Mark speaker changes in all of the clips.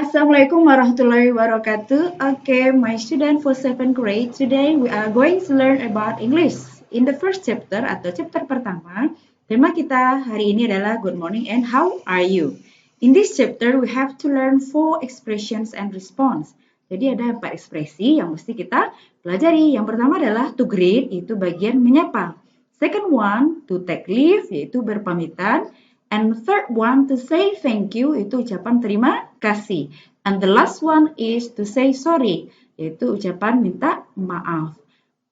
Speaker 1: Assalamualaikum warahmatullahi wabarakatuh. Okay, my student for 7th grade, today we are going to learn about English. In the first chapter atau chapter pertama, tema kita hari ini adalah good morning and how are you. In this chapter, we have to learn 4 expressions and response. Jadi ada 4 ekspresi yang mesti kita pelajari. Yang pertama adalah to greet, itu bagian menyapa. Second one, to take leave, yaitu berpamitan. And third one, to say thank you, itu ucapan terima kasih. And the last one is to say sorry, yaitu ucapan minta maaf.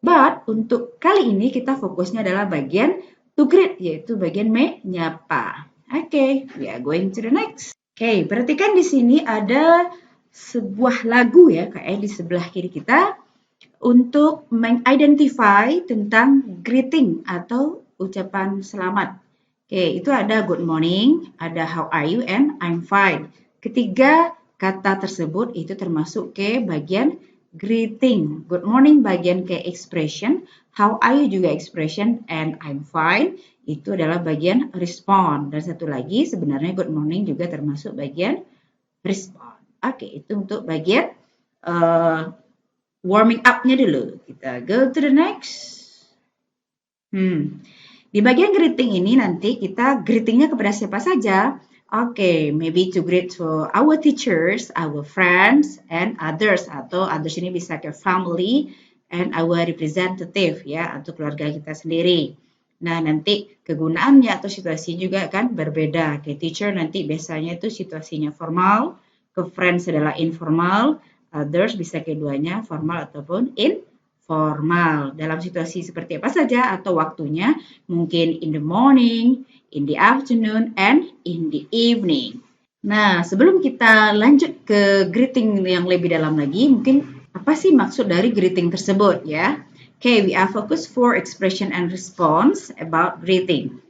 Speaker 1: But untuk kali ini kita fokusnya adalah bagian to greet, yaitu bagian menyapa. Okay, we are going to the next. Okay, perhatikan di sini ada sebuah lagu ya, kayak di sebelah kiri kita, untuk mengidentify tentang greeting atau ucapan selamat. Oke, itu ada good morning, ada how are you, and I'm fine. Ketiga kata tersebut itu termasuk ke bagian greeting. Good morning bagian ke expression, how are you juga expression, and I'm fine itu adalah bagian respond. Dan satu lagi sebenarnya good morning juga termasuk bagian respond. Oke, itu untuk bagian warming up-nya dulu. Kita go to the next. Di bagian greeting ini nanti kita greetingnya kepada siapa saja. Oke, maybe to greet to our teachers, our friends, and others. Atau others ini bisa ke family and our representative ya, atau keluarga kita sendiri. Nah, nanti kegunaannya atau situasi juga kan berbeda. Ke teacher nanti biasanya itu situasinya formal, ke friends adalah informal, others bisa keduanya formal ataupun informal. Dalam situasi seperti apa saja atau waktunya, mungkin in the morning, in the afternoon, and in the evening. Nah, sebelum kita lanjut ke greeting yang lebih dalam lagi, mungkin apa sih maksud dari greeting tersebut ya? Okay, we are focused for expression and response about greeting.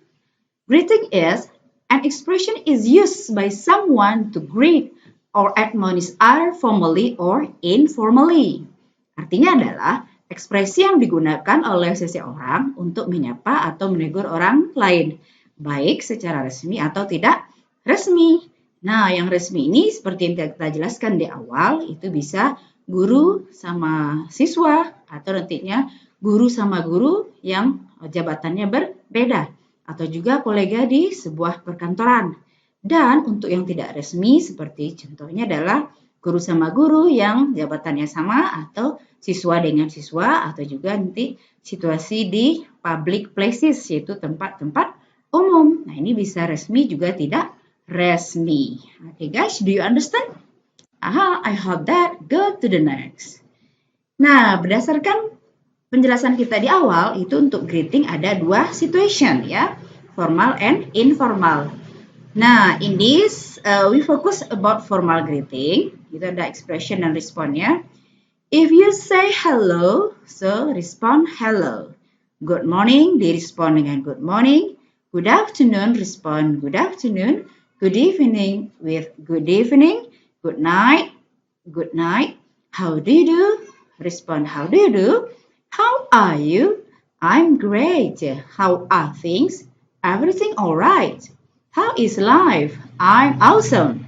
Speaker 1: Greeting is an expression is used by someone to greet or admonish other formally or informally. Artinya adalah ekspresi yang digunakan oleh seseorang untuk menyapa atau menegur orang lain, baik secara resmi atau tidak resmi. Nah, yang resmi ini seperti yang kita jelaskan di awal, itu bisa guru sama siswa, atau nantinya guru sama guru yang jabatannya berbeda, atau juga kolega di sebuah perkantoran. Dan untuk yang tidak resmi, seperti contohnya adalah guru sama guru yang jabatannya sama, atau siswa dengan siswa, atau juga nanti situasi di public places, yaitu tempat-tempat umum. Nah, ini bisa resmi juga tidak resmi. Okay guys, do you understand? I hope that. Go to the next. Nah, berdasarkan penjelasan kita di awal, itu untuk greeting ada 2 situation ya, formal and informal. Nah, in this, we focus about formal greeting. Itu ada expression dan responnya. If you say hello, so respond hello. Good morning, direspond dengan good morning. Good afternoon, respond good afternoon. Good evening with good evening. Good night, good night. How do you do? Respond how do you do? How are you? I'm great. How are things? Everything all right. How is life? I'm awesome.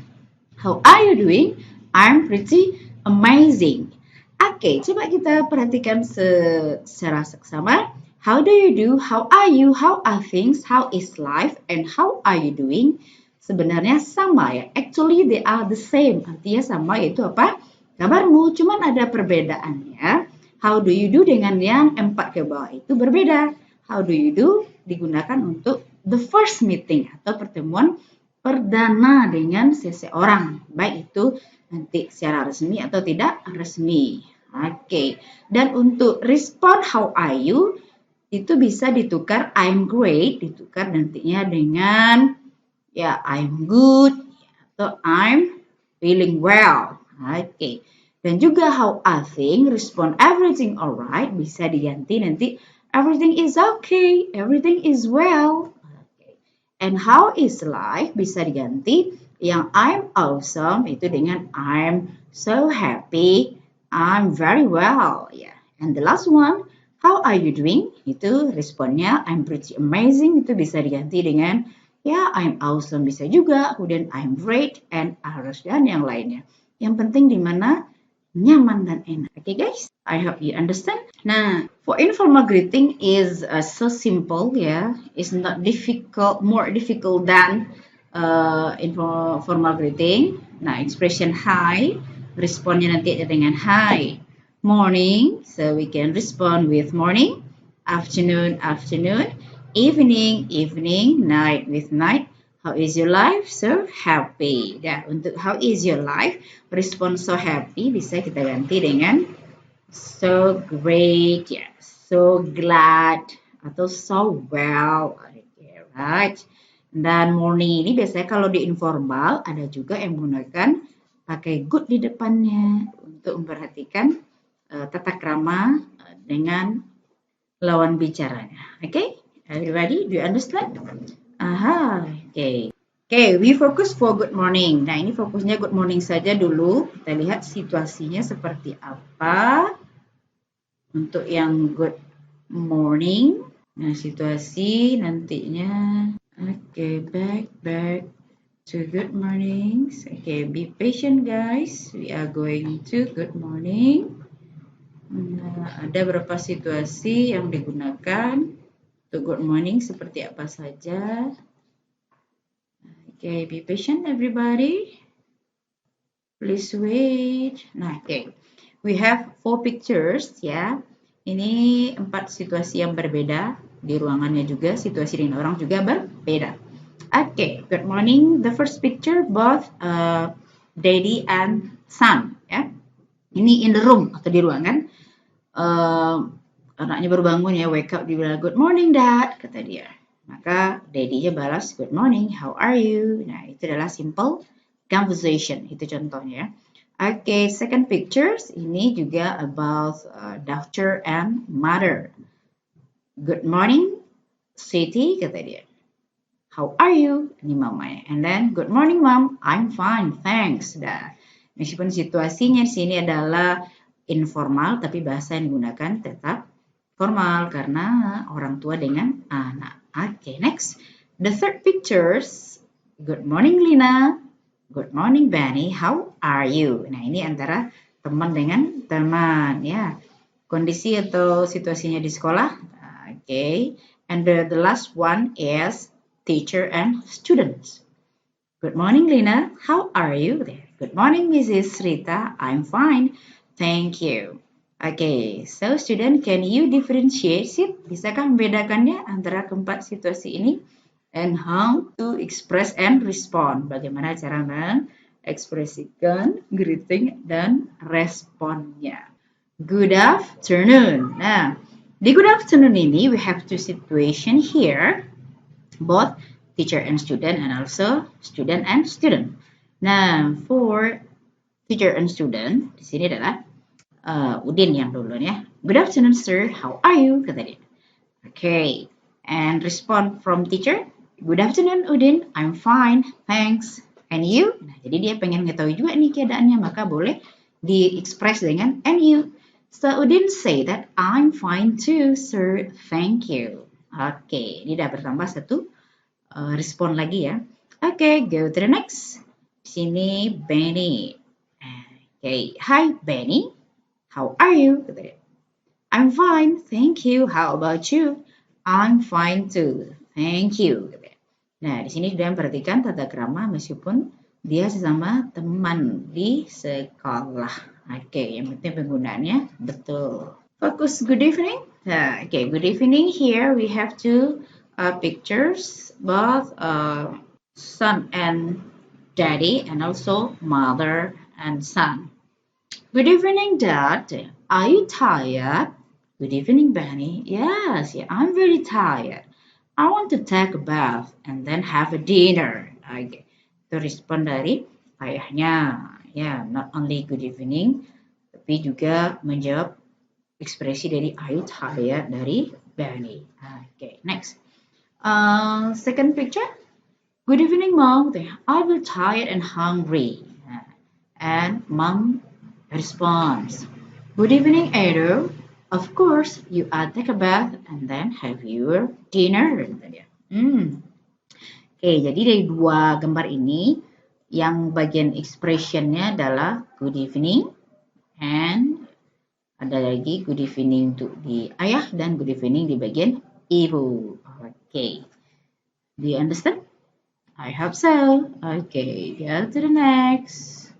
Speaker 1: How are you doing? I'm pretty amazing. Oke, coba kita perhatikan secara seksama. How do you do? How are you? How are things? How is life? And how are you doing? Sebenarnya sama ya. Actually they are the same. Artinya sama, yaitu apa? Kabarmu, cuman ada perbedaannya. How do you do dengan yang 4 ke bawah itu berbeda. How do you do digunakan untuk the first meeting atau pertemuan perdana dengan seseorang. Baik itu nanti secara resmi atau tidak resmi. Oke. Dan untuk respond how are you, itu bisa ditukar I'm great, ditukar nantinya dengan ya I'm good atau I'm feeling well. Oke. Dan juga how are things, respond everything alright, bisa diganti nanti everything is okay, everything is well. Okay. And how is life, bisa diganti yang I'm awesome itu dengan I'm so happy, I'm very well. Yeah. And the last one, how are you doing? Itu responnya I'm pretty amazing, itu bisa diganti dengan ya I'm awesome bisa juga, kemudian I'm great and others dan yang lainnya. Yang penting di mana nyaman dan enak. Okay guys, I hope you understand. Nah, for informal greeting is so simple ya. It's not difficult, more difficult than informal greeting. Nah, expression hi, responnya nanti dengan hi. Morning, so we can respond with morning. Afternoon, afternoon. Evening, evening. Night with night. How is your life? So happy. Nah, untuk how is your life, respon so happy bisa kita ganti dengan so great, ya, so glad, atau so well. Okay, right. Dan morning ini biasanya kalau di informal ada juga yang menggunakan pakai good di depannya untuk memperhatikan tata krama dengan lawan bicaranya. Okay, everybody, do you understand? Aha, oke. Oke, we focus for good morning. Nah, ini fokusnya good morning saja dulu. Kita lihat situasinya seperti apa. Untuk yang good morning. Nah, situasi nantinya. Oke, back to good morning. Oke, be patient guys. We are going to good morning. Nah, ada beberapa situasi yang digunakan untuk good morning seperti apa saja. Okay, be patient everybody. Please wait. Nah, okay. We have 4 pictures ya. Ini 4 situasi yang berbeda. Di ruangannya juga, situasi dengan orang juga berbeda. Okay, good morning. The first picture both daddy and son ya. Ini in the room atau di ruangan. Anaknya baru bangun ya, wake up, dia bilang good morning dad, kata dia. Maka daddy-nya balas, good morning, how are you? Nah, itu adalah simple conversation, itu contohnya. Okay, second pictures, ini juga about daughter and mother. Good morning, Siti, kata dia. How are you? Ini mamanya. And then, good morning mom, I'm fine, thanks. Dah. Meskipun situasinya di sini adalah informal, tapi bahasa yang digunakan tetap formal karena orang tua dengan anak. Okay, next. The third pictures. Good morning, Lina. Good morning, Benny. How are you? Nah, ini antara teman dengan teman, ya. Kondisi atau situasinya di sekolah. Okay. And the last one is teacher and students. Good morning, Lina. How are you? Good morning, Mrs. Rita. I'm fine. Thank you. Okay, so student, can you differentiate it? Bisakah membedakannya antara keempat situasi ini? And how to express and respond. Bagaimana cara mengekspresikan greeting dan responnya. Good afternoon. Nah, di good afternoon ini, we have two situation here. Both teacher and student and also student and student. Nah, for teacher and student, di sini adalah Udin yang dulu ya. Good afternoon, sir. How are you? Kata dia. Okay. And respond from teacher. Good afternoon, Udin. I'm fine. Thanks. And you? Nah, jadi dia pengen mengetahui juga nih keadaannya. Maka boleh di-express dengan and you. So, Udin say that I'm fine too, sir. Thank you. Okay. Ini udah bertambah satu respon lagi ya. Okay. Go to the next. Sini Benny. Okay. Hi, Benny. How are you? I'm fine, thank you. How about you? I'm fine too, thank you. Nah, di sini sudah memperhatikan tata krama meskipun dia sesama teman di sekolah. Oke, yang penting penggunaannya betul. Fokus good evening. Okay, good evening. Here we have two pictures, both son and daddy, and also mother and son. Good evening, Dad. Are you tired? Good evening, Benny. Yes, yeah, I'm very tired. I want to take a bath and then have a dinner. Okay. Itu respon dari ayahnya. Ya, not only good evening, tapi juga menjawab ekspresi dari are you tired dari Benny. Okay, next. Second picture. Good evening, Mom. I feel tired and hungry. And Mom response. Good evening, Edo. Of course, you are take a bath and then have your dinner. Oke, jadi dari dua gambar ini yang bagian expressionnya adalah good evening, and ada lagi good evening untuk di ayah dan good evening di bagian ibu. Okay, do you understand? I hope so. Okay, go to the next.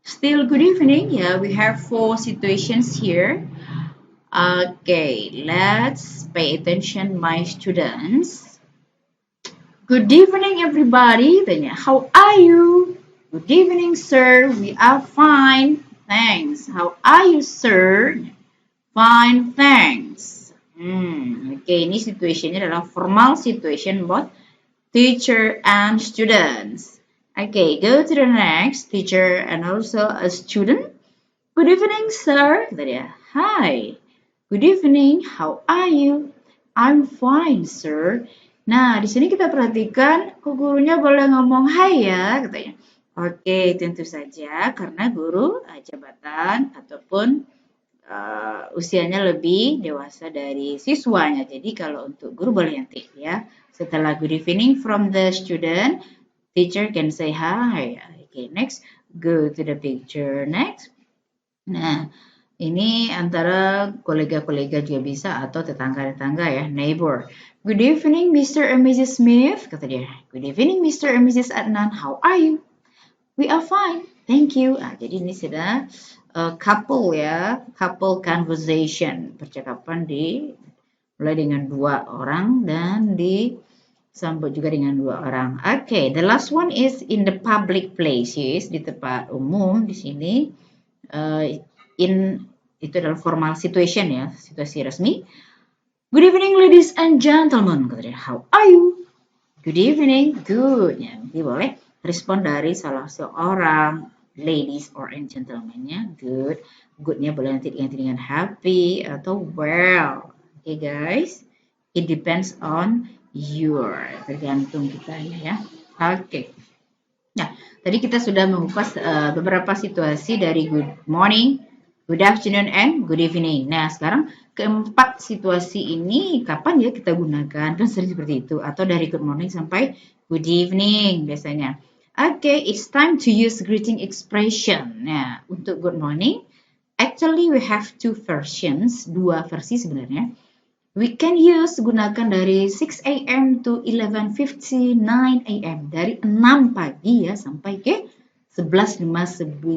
Speaker 1: Still good evening. Yeah, we have 4 situations here. Okay, let's pay attention, my students. Good evening, everybody. How are you? Good evening, sir. We are fine. Thanks. How are you, sir? Fine, thanks. Okay, ini situationnya adalah formal situation both teacher and students. Okay, go to the next, teacher and also a student. Good evening, sir. Hi. Good evening. How are you? I'm fine, sir. Nah, di sini kita perhatikan, gurunya boleh ngomong hai ya, katanya. Oke, tentu saja karena guru jabatan ataupun usianya lebih dewasa dari siswanya. Jadi kalau untuk guru boleh nanti ya. Setelah good evening from the student, teacher can say hi. Okay, next, go to the picture next. Nah, ini antara kolega-kolega juga bisa atau tetangga-tetangga ya, neighbor. Good evening Mr. and Mrs. Smith, kata dia. Good evening Mr. and Mrs. Adnan, how are you? We are fine, thank you. Jadi ini sudah couple ya, couple conversation, percakapan mulai dengan 2 orang dan disambut juga dengan 2 orang. Okay, the last one is in the public places, di tempat umum di sini. Itu adalah formal situation ya, situasi resmi. Good evening ladies and gentlemen, how are you? Good evening, good. Ya, nanti boleh respon dari salah seorang ladies or gentlemen-nya, good. Good-nya boleh nanti diganti dengan happy atau well. Okay guys, it depends on your, tergantung kitanya ya. Okay. Nah, tadi kita sudah mengupas beberapa situasi dari good morning, good afternoon, and good evening. Nah, sekarang keempat situasi ini kapan ya kita gunakan? Kan sering seperti itu. Atau dari good morning sampai good evening biasanya. Okay, it's time to use greeting expression. Nah, untuk good morning, actually we have 2 versions, 2 versi sebenarnya. We can use gunakan dari 6 a.m. to 11:59 a.m. Dari 6 pagi ya sampai ke 11:59.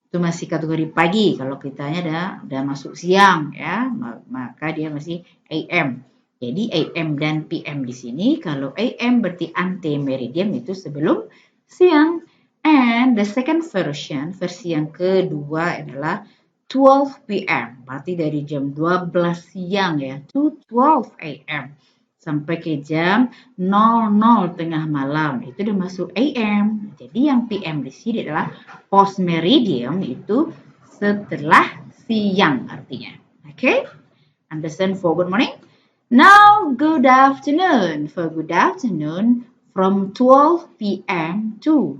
Speaker 1: Itu masih kategori pagi. Kalau kitanya udah masuk siang ya, maka dia masih AM. Jadi AM dan PM di sini. Kalau AM berarti ante meridian, itu sebelum siang. And the second version, versi yang kedua adalah 12 p.m. Berarti dari jam 12 siang ya, to 12 a.m. Sampai ke jam 00 tengah malam. Itu udah masuk AM. Jadi yang PM di sini adalah post meridian, itu setelah siang artinya. Okay? Understand for good morning? Now good afternoon. For good afternoon, from 12 p.m. to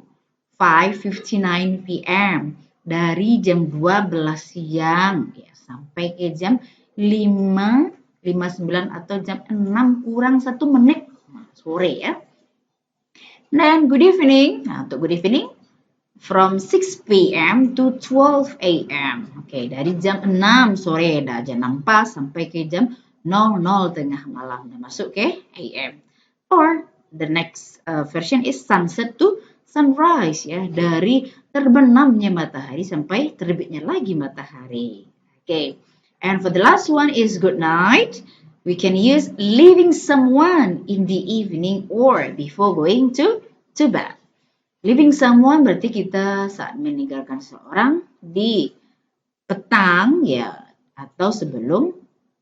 Speaker 1: 5:59 p.m. Dari jam 12 siang ya, sampai ke jam 5:59 atau jam 6 kurang 1 menit sore ya. Dan good evening. Nah, untuk good evening from 6 p.m. to 12 a.m. Oke, dari jam 6 sore dah jam 6 pas sampai ke jam 00 tengah malam dah masuk ke AM. Or the next version is sunset to sunrise ya, dari terbenamnya matahari sampai terbitnya lagi matahari. Okay. And for the last one is good night. We can use leaving someone in the evening or before going to bed. Leaving someone berarti kita saat meninggalkan seorang di petang ya, atau sebelum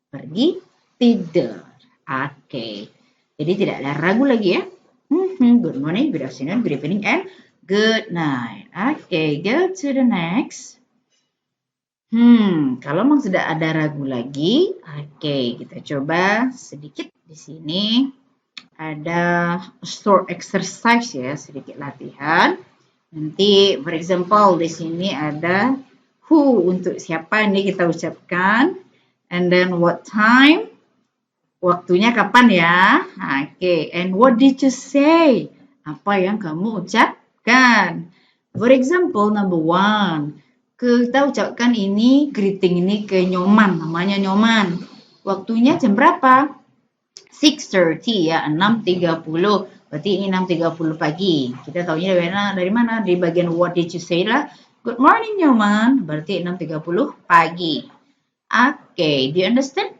Speaker 1: pergi tidur. Okay. Jadi tidak ada ragu lagi ya. Good morning, good afternoon, good evening, and good night. Okay, go to the next. Kalau memang sudah ada ragu lagi, kita coba sedikit di sini. Ada short exercise ya, sedikit latihan. Nanti, for example, di sini ada who, untuk siapa ini kita ucapkan, and then what time, Waktunya kapan ya? Oke, and what did you say? Apa yang kamu ucapkan? For example, number one, kita ucapkan ini greeting ini ke Nyoman, namanya Nyoman. Waktunya jam berapa? 6:30 ya, 6:30. Berarti ini 6:30 pagi. Kita tahunya dari mana? Dari bagian what did you say lah. Good morning Nyoman. Berarti 6:30 pagi. Okay, do you understand?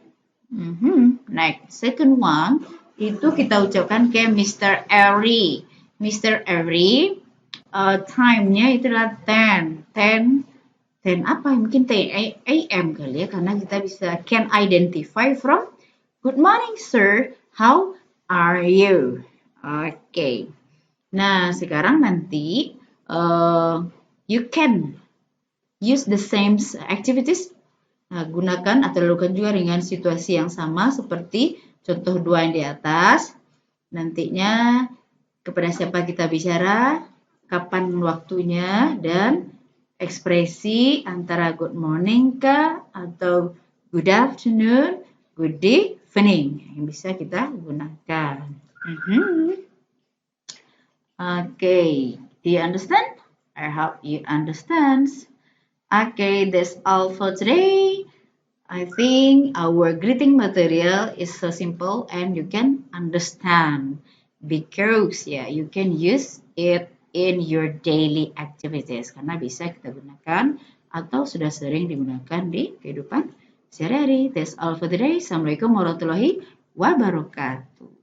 Speaker 1: Next, second one, itu kita ucapkan ke Mr. Ari. Mr. Ari, time-nya itu adalah 10 apa? Mungkin 10 AM kali ya, karena kita bisa can identify from good morning sir, how are you? Oke. Nah, sekarang nanti you can use the same activities. Nah, gunakan atau lakukan juga dengan situasi yang sama seperti contoh dua yang di atas. Nantinya kepada siapa kita bicara, kapan waktunya, dan ekspresi antara good morning kah atau good afternoon, good evening yang bisa kita gunakan. Okay, do you understand? I hope you understand. Okay, that's all for today. I think our greeting material is so simple and you can understand because you can use it in your daily activities karena bisa kita gunakan atau sudah sering digunakan di kehidupan sehari-hari. That's all for today. Assalamualaikum warahmatullahi wabarakatuh.